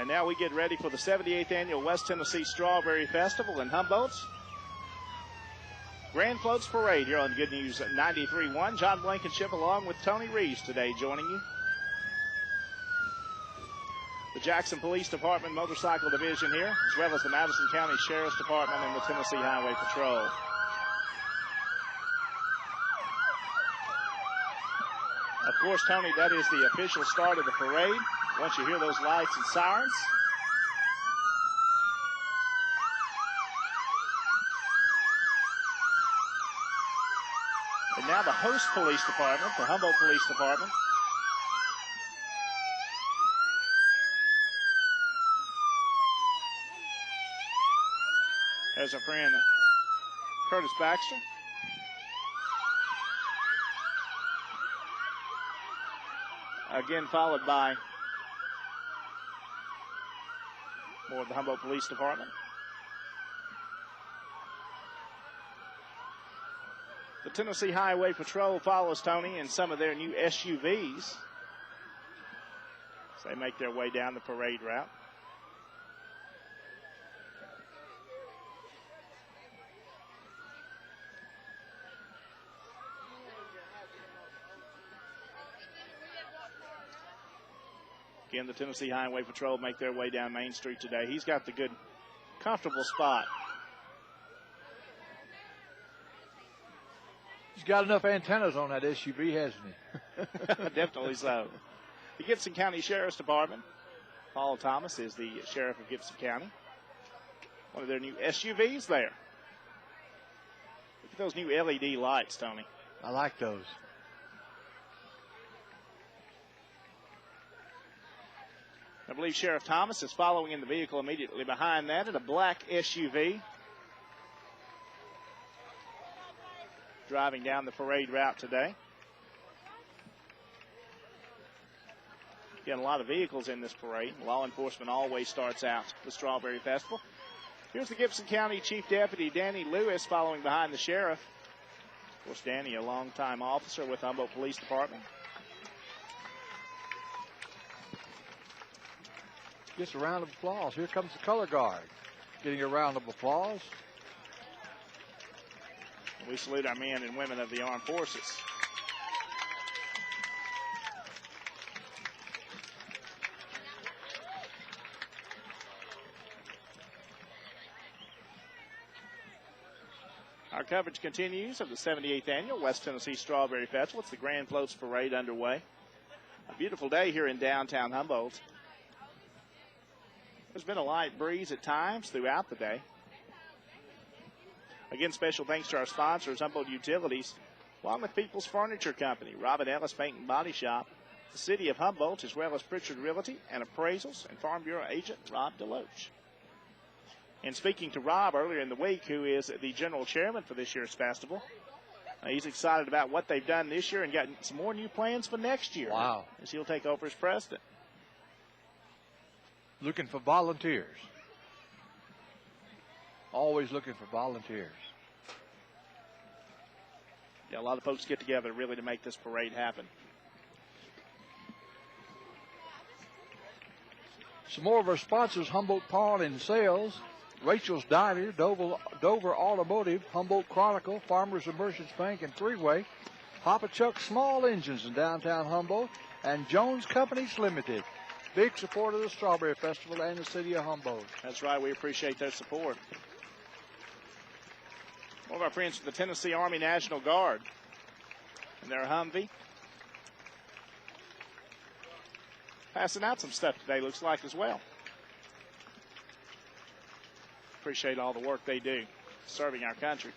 And now we get ready for the 78th Annual West Tennessee Strawberry Festival in Humboldt's Grand Floats Parade here on Good News 93.1. John Blankenship along with Tony Reeves today joining you. The Jackson Police Department Motorcycle Division here, as well as the Madison County Sheriff's Department and the Tennessee Highway Patrol. Of course, Tony, that is the official start of the parade. Once you hear those lights and sirens. And now the host police department, the Humboldt Police Department. There's our friend Curtis Baxter. Again, followed by more of the Humboldt Police Department. The Tennessee Highway Patrol follows Tony in some of their new SUVs as they make their way down the parade route. Again, the Tennessee Highway Patrol make their way down Main Street today. He's got the good, comfortable spot. He's got enough antennas on that SUV, hasn't he? Definitely so. The Gibson County Sheriff's Department. Paul Thomas is the sheriff of Gibson County. One of their new SUVs there. Look at those new LED lights, Tony. I like those. I believe Sheriff Thomas is following in the vehicle immediately behind that in a black SUV. Driving down the parade route today. Again, a lot of vehicles in this parade. Law enforcement always starts out the Strawberry Festival. Here's the Gibson County Chief Deputy Danny Lewis following behind the sheriff. Of course, Danny, a longtime officer with Humboldt Police Department. Gets a round of applause. Here comes the color guard getting a round of applause. We salute our men and women of the armed forces. Our coverage continues of the 78th Annual West Tennessee Strawberry Festival. It's the Grand Floats Parade underway. A beautiful day here in downtown Humboldt. There's been a light breeze at times throughout the day. Again, special thanks to our sponsors, Humboldt Utilities, along with People's Furniture Company, Robin Ellis Paint and Body Shop, the City of Humboldt, as well as Pritchard Realty and Appraisals, and Farm Bureau agent Rob Deloach. And speaking to Rob earlier in the week, who is the general chairman for this year's festival, he's excited about what they've done this year and got some more new plans for next year. Wow. As he'll take over as president. Looking for volunteers. Always looking for volunteers. Yeah, a lot of folks get together really to make this parade happen. Some more of our sponsors: Humboldt Pawn and Sales, Rachel's Diner, Dover Automotive, Humboldt Chronicle, Farmers and Merchants Bank and Three-Way, Papa Chuck's Small Engines in downtown Humboldt, and Jones Companies Limited. Big support of the Strawberry Festival and the City of Humboldt. That's right. We appreciate their support. One of our friends from the Tennessee Army National Guard and their Humvee. Passing out some stuff today, looks like, as well. Appreciate all the work they do serving our country.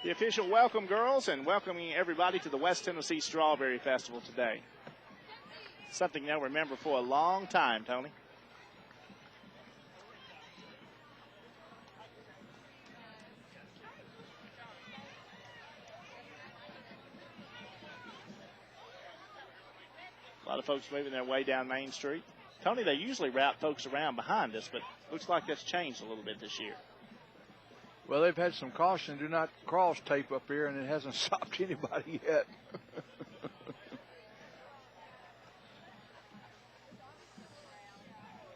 The official welcome girls and welcoming everybody to the West Tennessee Strawberry Festival today. Something they'll remember for a long time, Tony. A lot of folks moving their way down Main Street. Tony, they usually route folks around behind us, but looks like that's changed a little bit this year. Well, they've had some caution, do not cross tape up here, and it hasn't stopped anybody yet.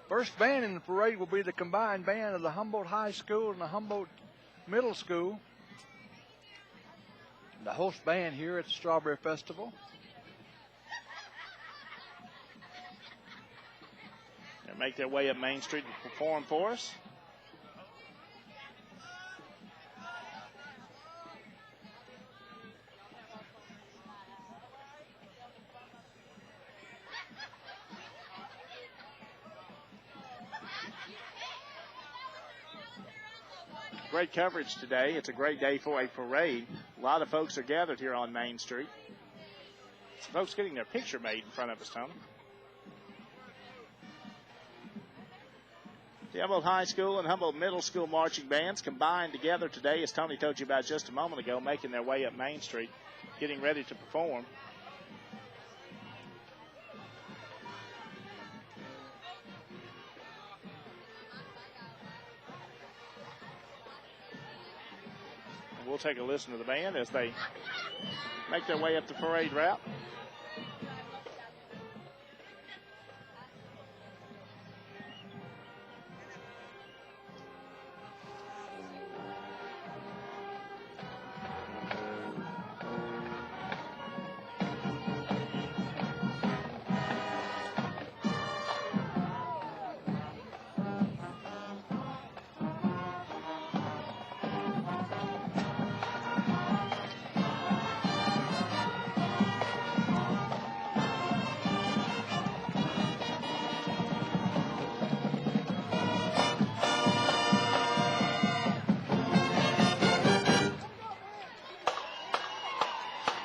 First band in the parade will be the combined band of the Humboldt High School and the Humboldt Middle School. The host band here at the Strawberry Festival. They make their way up Main Street to perform for us. Great coverage today. It's a great day for a parade. A lot of folks are gathered here on Main Street. Some folks getting their picture made in front of us, Tony. The Humboldt High School and Humboldt Middle School marching bands combined together today, as Tony told you about just a moment ago, making their way up Main Street, getting ready to perform. We'll take a listen to the band as they make their way up the parade route.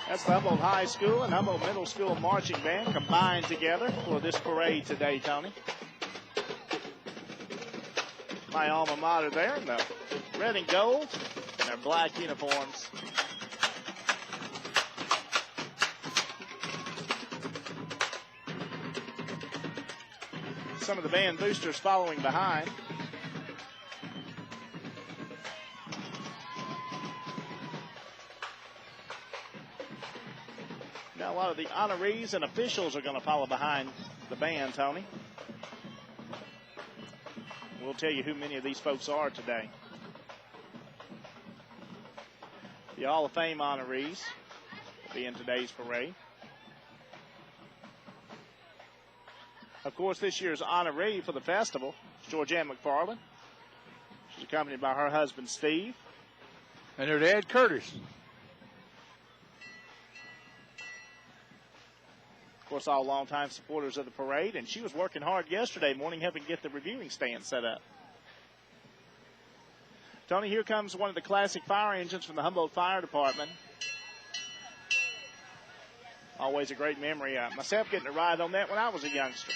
That's the Humboldt High School and Humboldt Middle School marching band combined together for this parade today, Tony. My alma mater there in the red and gold and their black uniforms. Some of the band boosters following behind. Now a lot of the honorees and officials are going to follow behind the band, Tony. We'll tell you who many of these folks are today. The Hall of Fame honorees will be in today's parade. Of course, this year's honoree for the festival is Georgianne McFarland. She's accompanied by her husband, Steve. And her dad, Curtis. Of course, all longtime supporters of the parade, and she was working hard yesterday morning helping get the reviewing stand set up. Tony, here comes one of the classic fire engines from the Humboldt Fire Department. Always a great memory. Myself getting a ride on that when I was a youngster.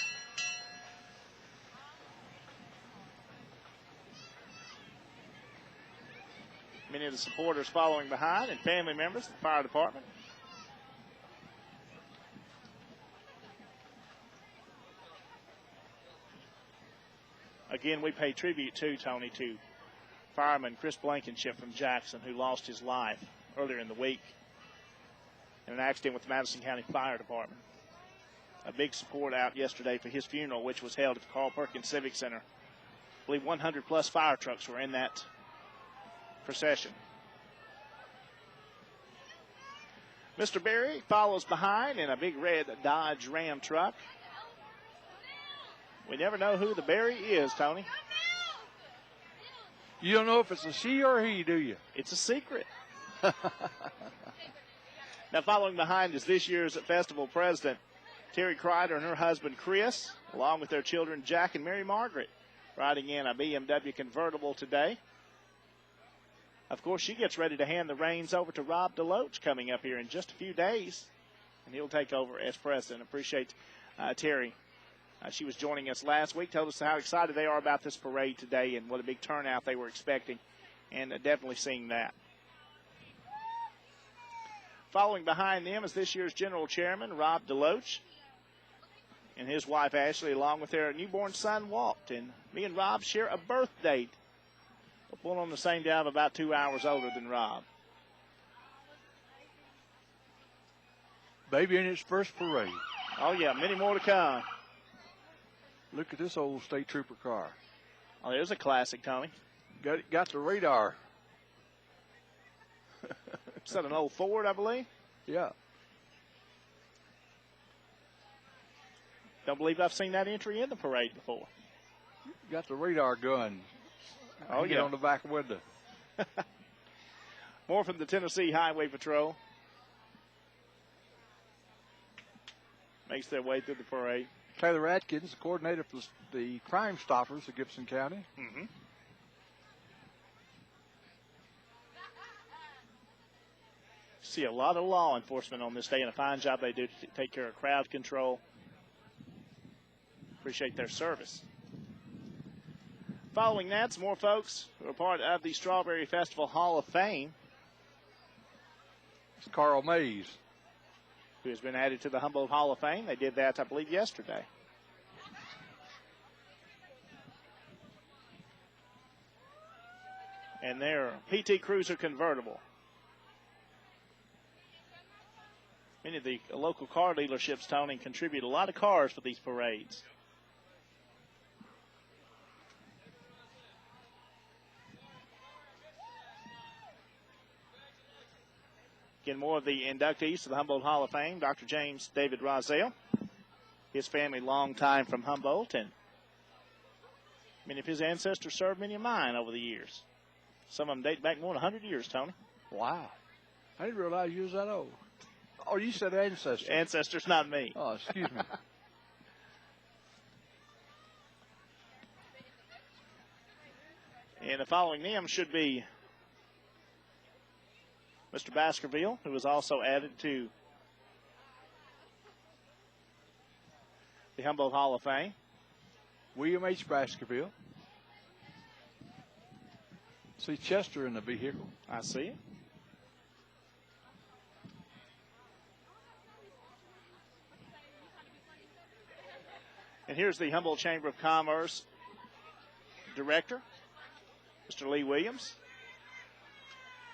Many of the supporters following behind and family members of the fire department. Again, we pay tribute to Tony, to fireman Chris Blankenship from Jackson, who lost his life earlier in the week in an accident with the Madison County Fire Department. A big support out yesterday for his funeral, which was held at the Carl Perkins Civic Center. I believe 100-plus fire trucks were in that procession. Mr. Berry follows behind in a big red Dodge Ram truck. We never know who the Berry is, Tony. You don't know if it's a she or a he, do you? It's a secret. Now, following behind is this year's festival president, Terry Kreider, and her husband, Chris, along with their children, Jack and Mary Margaret, riding in a BMW convertible today. Of course, she gets ready to hand the reins over to Rob DeLoach coming up here in just a few days, and he'll take over as president. Appreciate Terry. She was joining us last week, told us how excited they are about this parade today and what a big turnout they were expecting, and definitely seeing that. Following behind them is this year's general chairman, Rob DeLoach, and his wife, Ashley, along with their newborn son, Walt. And me and Rob share a birth date One on the same dive, about 2 hours older than Rob. Baby in its first parade. Oh, yeah, many more to come. Look at this old state trooper car. Oh, there's a classic, Tony. Got the radar. Is that an old Ford, I believe? Yeah. Don't believe I've seen that entry in the parade before. Got the radar gun. Oh, yeah. On the back window. More from the Tennessee Highway Patrol. Makes their way through the parade. Taylor Atkins, the coordinator for the Crime Stoppers of Gibson County. Mm-hmm. See a lot of law enforcement on this day, and a fine job they do to take care of crowd control. Appreciate their service. Following that, some more folks who are part of the Strawberry Festival Hall of Fame. It's Carl Mays, who has been added to the Humboldt Hall of Fame. They did that, I believe, yesterday. And their PT Cruiser convertible. Many of the local car dealerships, Tony, contribute a lot of cars for these parades. Again, more of the inductees to the Humboldt Hall of Fame. Dr. James David Rozelle. His family, long time from Humboldt, and many of his ancestors served many of mine over the years. Some of them date back more than 100 years, Tony. Wow. I didn't realize you was that old. Oh, you said ancestors. Ancestors, not me. Oh, excuse me. And the following them should be Mr. Baskerville, who was also added to the Humboldt Hall of Fame. William H. Baskerville. See Chester in the vehicle. I see it. And here's the Humboldt Chamber of Commerce director, Mr. Lee Williams.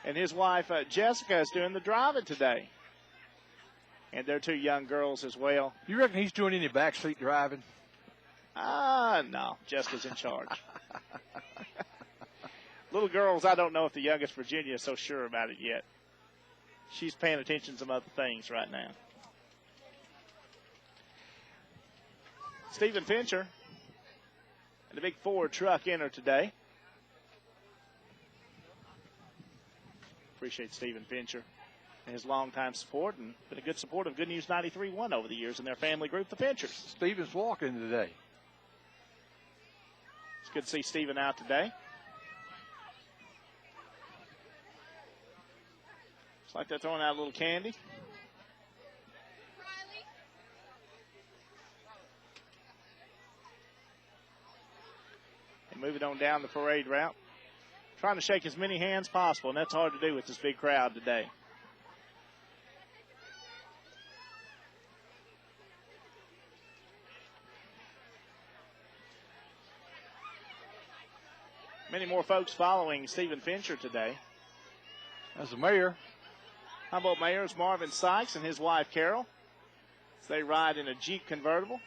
And his wife, Jessica, is doing the driving today. And their two young girls as well. You reckon he's doing any backseat driving? No. Jessica's in charge. Little girls, I don't know if the youngest, Virginia, is so sure about it yet. She's paying attention to some other things right now. Stephen Fincher and the big Ford truck enter today. Appreciate Stephen Fincher and his longtime support, and been a good support of Good News 93.1 over the years in their family group, the Finchers. Stephen's walking today. It's good to see Stephen out today. Looks like they're throwing out a little candy. And moving on down the parade route. Trying to shake as many hands possible, and that's hard to do with this big crowd today. Many more folks following Stephen Fincher today. As the mayor. Humboldt Mayor is Marvin Sykes and his wife Carol. As they ride in a Jeep convertible.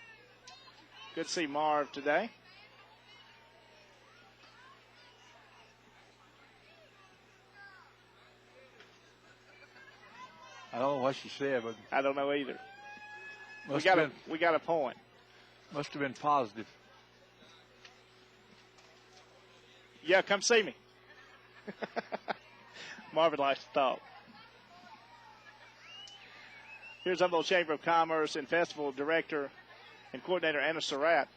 Good to see Marv today. I don't know what she said, but I don't know either. We got a point. Must have been positive. Yeah, come see me. Marvin likes to talk. Here's Humboldt Chamber of Commerce and Festival Director and Coordinator Anna Surratt.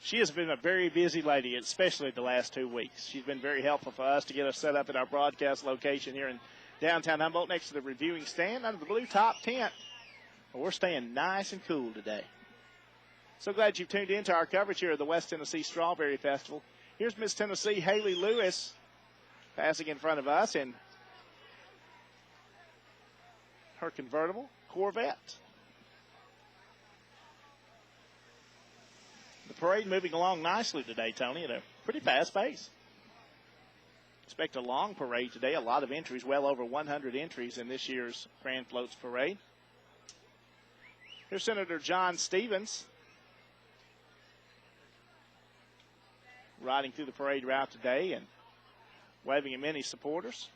She has been a very busy lady, especially the last 2 weeks. She's been very helpful for us to get us set up at our broadcast location here in downtown Humboldt next to the reviewing stand under the blue top tent. We're staying nice and cool today. So glad you've tuned in to our coverage here of the West Tennessee Strawberry Festival. Here's Miss Tennessee Haley Lewis passing in front of us in her convertible Corvette. The parade moving along nicely today, Tony, at a pretty fast pace. Expect a long parade today. A lot of entries, well over 100 entries in this year's Grand Floats Parade. Here's Senator John Stevens riding through the parade route today and waving at many supporters.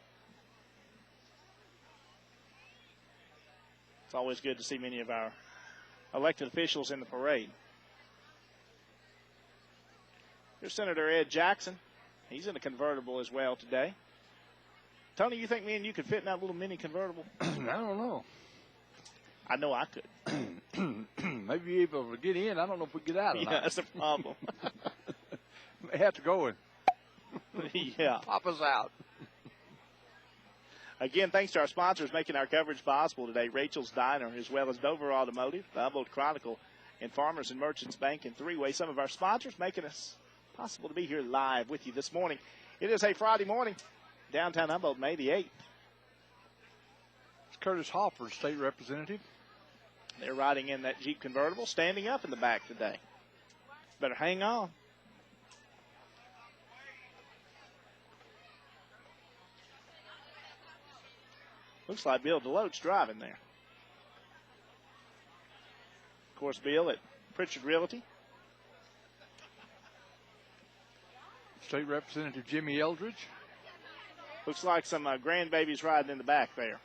It's always good to see many of our elected officials in the parade. Here's Senator Ed Jackson. He's in a convertible as well today. Tony, you think me and you could fit in that little mini convertible? I don't know. I know I could. Maybe you're able to get in. I don't know if we get out or Yeah, not. that's the problem. May have to go and yeah. pop us out. Again, thanks to our sponsors making our coverage possible today, Rachel's Diner, as well as Dover Automotive, the Humboldt Chronicle, and Farmers and Merchants Bank and Three-Way. Some of our sponsors making us possible to be here live with you this morning. It is a Friday morning, downtown Humboldt, May the 8th. It's Curtis Hoffer, state representative. They're riding in that Jeep convertible, standing up in the back today. Better hang on. Looks like Bill Deloach driving there. Of course, Bill at Pritchard Realty. State Representative Jimmy Eldridge. Looks like some grandbabies riding in the back there.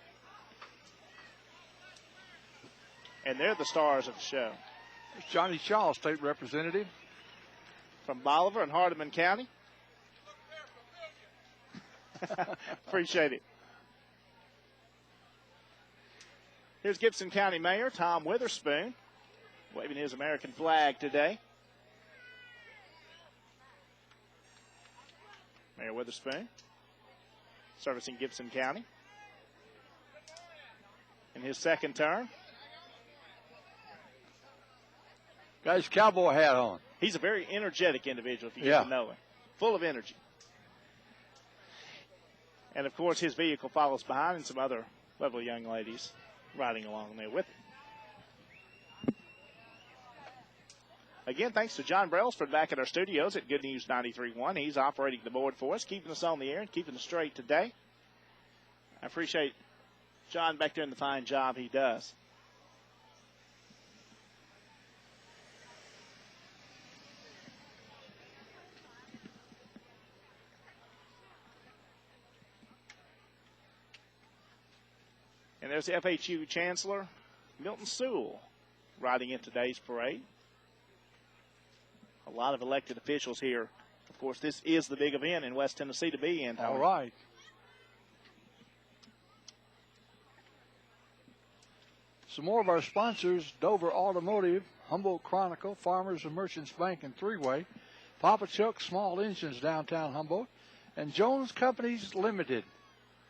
And they're the stars of the show. There's Johnny Shaw, state representative. From Bolivar and Hardeman County. Appreciate it. Here's Gibson County Mayor Tom Witherspoon waving his American flag today. Mayor Witherspoon servicing Gibson County in his second term. Got his cowboy hat on. He's a very energetic individual, if you Yeah. get to know him. Full of energy. And, of course, his vehicle follows behind and some other lovely young ladies riding along there with him. Again, thanks to John Brailsford back at our studios at Good News 93.1. He's operating the board for us, keeping us on the air and keeping us straight today. I appreciate John back there in the fine job he does. And there's the FHU Chancellor, Milton Sewell, riding in today's parade. A lot of elected officials here. Of course, this is the big event in West Tennessee to be in. All right. Some more of our sponsors: Dover Automotive, Humboldt Chronicle, Farmers and Merchants Bank and Three-Way, Papa Chuck Small Engines downtown Humboldt, and Jones Companies Limited.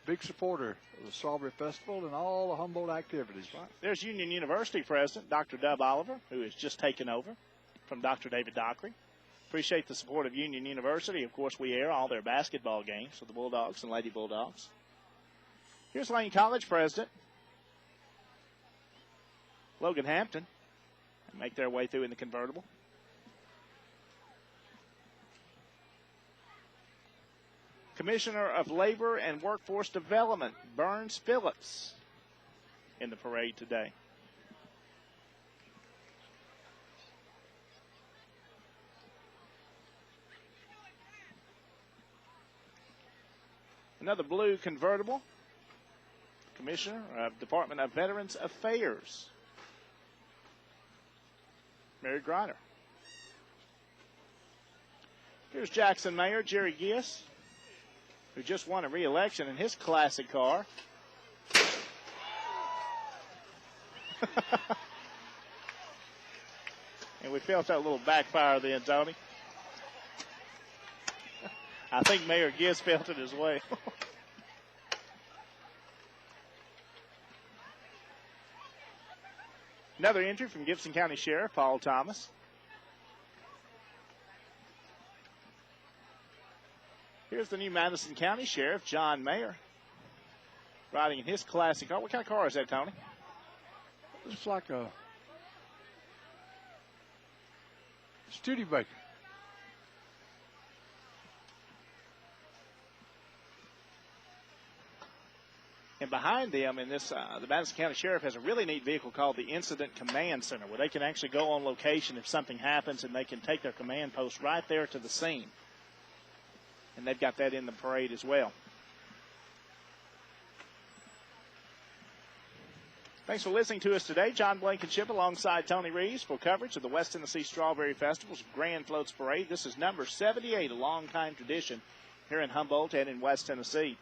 Big supporter of the Strawberry Festival and all the Humboldt activities. There's Union University President Dr. Dub Oliver, who has just taken over from Dr. David Dockery. Appreciate the support of Union University. Of course, we air all their basketball games for the Bulldogs and Lady Bulldogs. Here's Lane College President Logan Hampton. Make their way through in the convertible. Commissioner of Labor and Workforce Development, Burns Phillips, in the parade today. Another blue convertible. Commissioner of Department of Veterans Affairs, Mary Griner. Here's Jackson Mayor Jerry Gies, who just won a re-election in his classic car. And we felt that little backfire then, Tony. I think Mayor Gies felt it as well. Another entry from Gibson County Sheriff Paul Thomas. Here's the new Madison County Sheriff, John Mayer, riding in his classic car. What kind of car is that, Tony? It's like a Studebaker. And behind them in this, the Madison County Sheriff has a really neat vehicle called the Incident Command Center, where they can actually go on location if something happens, and they can take their command post right there to the scene. And they've got that in the parade as well. Thanks for listening to us today. John Blankenship alongside Tony Reeves for coverage of the West Tennessee Strawberry Festival's Grand Floats Parade. This is number 78, a long-time tradition here in Humboldt and in West Tennessee.